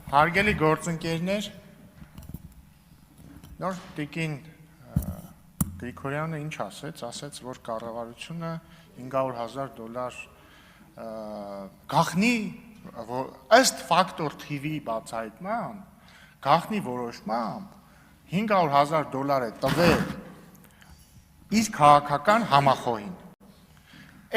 Հարգելի գործընկերներ, նոր տիկին Գրիգորյանը ինչ ասեց, որ կառավարությունը $500,000 գաղտնի ըստ ֆակտոր TV-ի բացահայտման, գաղտնի որոշմամբ $500,000 է տվել իր քաղաքական համախոհին։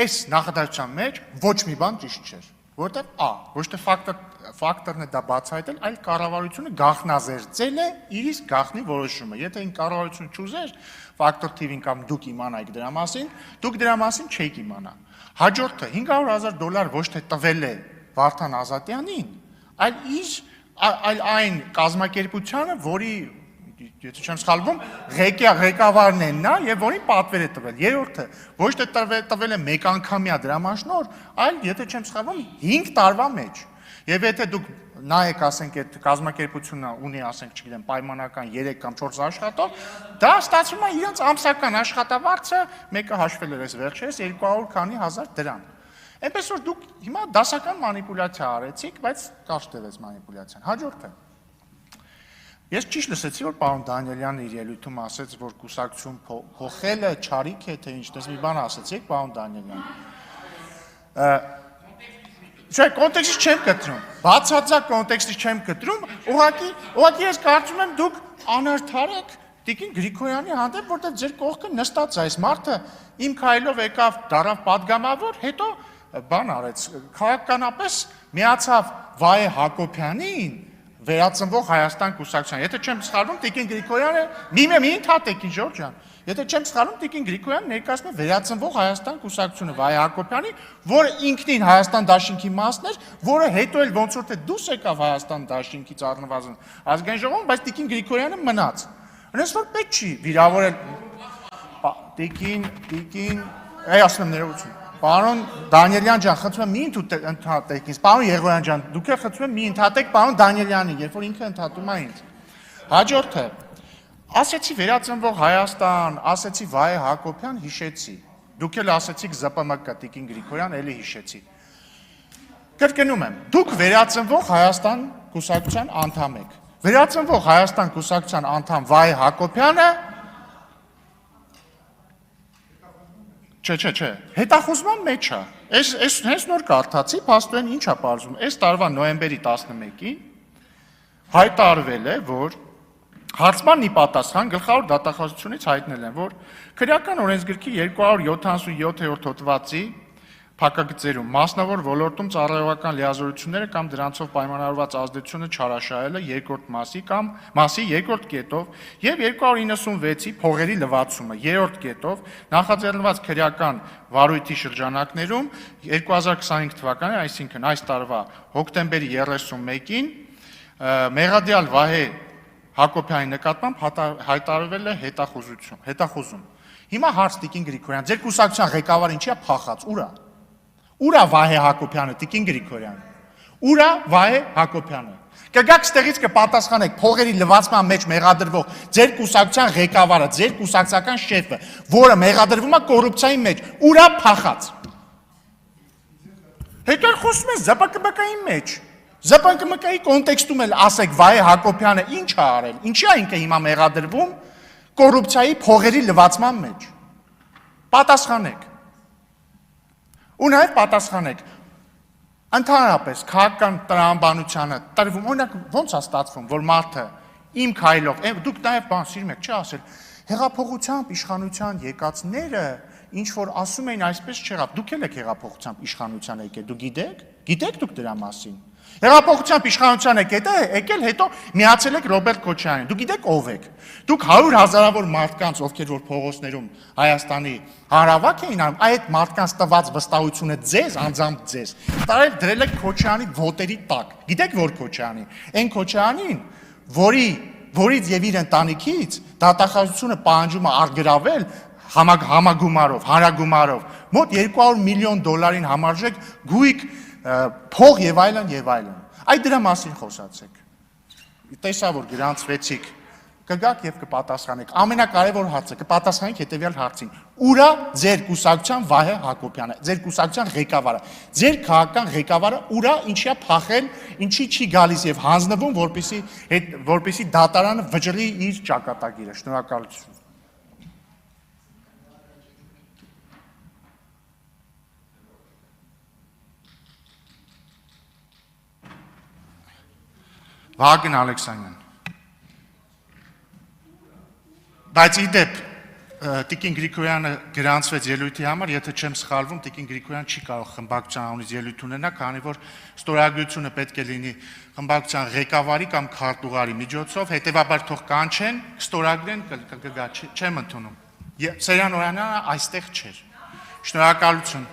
Այս նախադասության մեջ ոչ մի բան ճիշտ չէր, որտեղ ոչ թե ֆակտորն է դա բացահայտել, այլ կառավարությունը գաղտնազերծել է իր իսկ գաղտնի որոշումը։ Եթե այն կառավարությունը չուզեր ֆակտոր TV-ին կամ դուք իմանայիք դրա մասին, դուք դրա մասին չէիք իմանա։ Հաջորդը $500,000 ոչ թե տվել է Վարդան Ազատյանին, այլ այն կազմակերպությանը, որի եթե չեմ սխալվում, ղեկավարն են նա եւ որին պատվեր է տվել։ Երրորդը ոչ թե տվել է մեկ անգամյա դրամաշնոր, այլ եթե չեմ սխալվում 5 տարվա մեջ։ Եվ եթե դուք նայեք, ասենք, այդ կազմակերպությունը ունի, ասենք, չգիտեմ, պայմանական 3 կամ 4 աշխատող, դա ստացվում է իրենց ամսական աշխատավարձը, մեկը հաշվել էր այս վերջերս 200 քանի հազար դրամ։ Այնպես որ դուք հիմա դասական մանիպուլյացիա արեցիք, բայց կարճ տևեց մանիպուլյացիան։ Հաջորդը Ես ճիշտ լսեցի, որ պարոն Դանիելյանը իր ելույթում ասեց, որ կուսակցություն փոխելը չարիք է, թե ինչպես մի բան ասեցիք, պարոն Դանիելյան։ Չէ, կոնտեքստից չեմ կտրում, բացարձակ կոնտեքստից չեմ կտրում, ուղղակի ես կարծում եմ դուք անարդար եք տիկին Գրիգորյանի հանդեպ, որտեղ ձեր կողքը նստած է, այս մարդը իմ քայլով եկավ դառավ պատգամավոր, հետո բան արեց, քաղաքականապես միացավ Վահե Հակոբյանին, վերածնվող Հայաստան կուսակցության։ Եթե չեմ սխալվում, տիկին Գրիգորյանը մի ընդհատեք Ժորժ ջան։ Եթե չեմ սխալվում, տիկին Գրիգորյանը ներկայացնում է վերածնվող Հայաստան կուսակցությունը Վահե Հակոբյանի, որը ինքնին Հայաստան դաշինքի մասն էր, որը հետո էլ ոնց որ թե դուրս եկավ Հայաստան դաշինքից առնվազն ազգային ժողովում, բայց տիկին Գրիգորյանը մնաց։ Այնպես որ պետք չի վիրավորել տիկին, ասում եմ ներողություն։ Պարոն Դանիելյան ջան, խնդրում եմ մի ընդհատեք ինձ, պարոն Եղոյան ջան, դուք էլ խնդրում եմ մի ընդհատեք պարոն Դանիելյանին, երբ որ ինքը ընդհատում է ինձ։ Հաջորդը, ասեցի վերածնվող Հայաստան, ասեցի Վահե Հակոբյան, հիշեցի։ Դուք էլ ասեցիք ԶՊՄԿ, տիկին Գրիգորյան, էլի հիշեցի։ Կրկնում եմ, դուք վերածնվող Հայաստան կուսակցության անդամ եք։ Վերածնվող Հայաստան կուսակցության անդամ Վահե Հակոբյանը Չէ, հետախուզման մեջ է, հենց նոր կարդացի, փաստորեն ինչ է պարզվում, այս տարվա նոյեմբերի 11-ին հայտարարվել է, որ հարցման ի պատասխան գլխավոր դատախազությունից հայտնել են, որ քրեական օրենսգրքի 277-րդ հոդվածի փակագծերում մասնավոր ոլորտում ծառայողական լիազորությունները կամ դրանցով պայմանավորված ազդեցությունը չարաշահելը երկրորդ մասի երկրորդ կետով եւ 296-ի փողերի լվացումը երրորդ կետով նախաձեռնված քրեական վարույթի շրջանակներում 2025 թվականի, այսինքն այս տարվա հոկտեմբերի 31-ին մեղադիալ Վահե Հակոբյանի նկատմամբ հայտարարվել է հետախուզում։ Հիմա հարց տիկին Գրիգորյան, ձեր կուսակցության ղեկավարը ինչի է փախած, Ուր է Վահե Հակոբյանը, տիկին Գրիգորյանը, ուր է Վահե Հակոբյանը, կգաք ստեղից կպատասխանեք փողերի լվացման մեջ մեղադրվող ձեր կուսակցության ղեկավարը, ձեր կուսակցական շեֆը, որը մեղադրվում է կոռուպցիայի մեջ, ուր է փախած։ Հետո խոսում են ԶՊԿՄԿ-ի մեջ, ԶՊԿՄԿ-ի կոնտեքստում էլ ասեք Վահե Հակոբյանը ինչ է արել, ինչի է ինքը հիմա մեղադրվում կոռուպցիայի փողերի լվացման մեջ։ Պատասխանեք։ Ու նաև պատասխանեք, ընդհանրապես քաղաքական տրամաբանությանը տրվում, օրինակ ոնց է ստացվում, որ մարդը իմ քայլով, դուք նաև բան սիրում եք, չի ասել, հեղափոխությամբ իշխանության եկածները ինչ որ ասում էին այսպես չեղավ, դուք էլ եք հեղափոխությամբ իշխանության եկել, դուք գիտեք դուք դրա մասին։ Հեղափոխությամբ իշխանության եկել, հետո միացել եք Ռոբերտ Քոչարյանին, դուք գիտեք ով եք։ Դուք 100 հազարավոր մարդկանց, ովքեր որ փողոցներում Հայաստանի հանրավաք էին անում, այդ մարդկանց տված վստահությունը ձեզ, անձամբ ձեզ, դրել եք Քոչարյանի ոտերի տակ։ Գիտեք որ Քոչարյանի, այն Քոչարյանին, որից եւ իր ընտանիքից դատախազությունը պահանջում է արգրավել համագումարով, հանրագումարով, մոտ $200 միլիոն համարժեք գույք փող եւ այլն։ Այդ դրա մասին խոսացեք։ Տեսա որ գրանցվեցիք կգաք եւ կպատասխանեք։ Ամենակարևոր հարցը կպատասխանեք հետեւյալ հարցին. Ուրա ձեր կուսակցության Վահե Հակոբյանը, ձեր կուսակցության ղեկավարը, ձեր քաղաքական ղեկավարը ուրա ինչիա փախել, ինչի չի գալիս եւ հանձնվում, որպեսի դատարանը վճռի իր ճակատագիրը։ Շնորհակալություն։ Վահագն Ալեքսանյան։ Բայց իդեպ Տիկին Գրիգորյանը գրանցվեց ելույթի համար, եթե չեմ սխալվում, Տիկին Գրիգորյանը չի կարող խմբակցության անունից ելույթ ունենա, քանի որ ստորագրությունը պետք է լինի խմբակցության ղեկավարի կամ քարտուղարի միջոցով, հետևաբար թող կանչեն, կստորագրեն, կգա, չեմ ընդունում։ Սերյան Օրյանյանը այստեղ չէր։ Շնորհակալություն։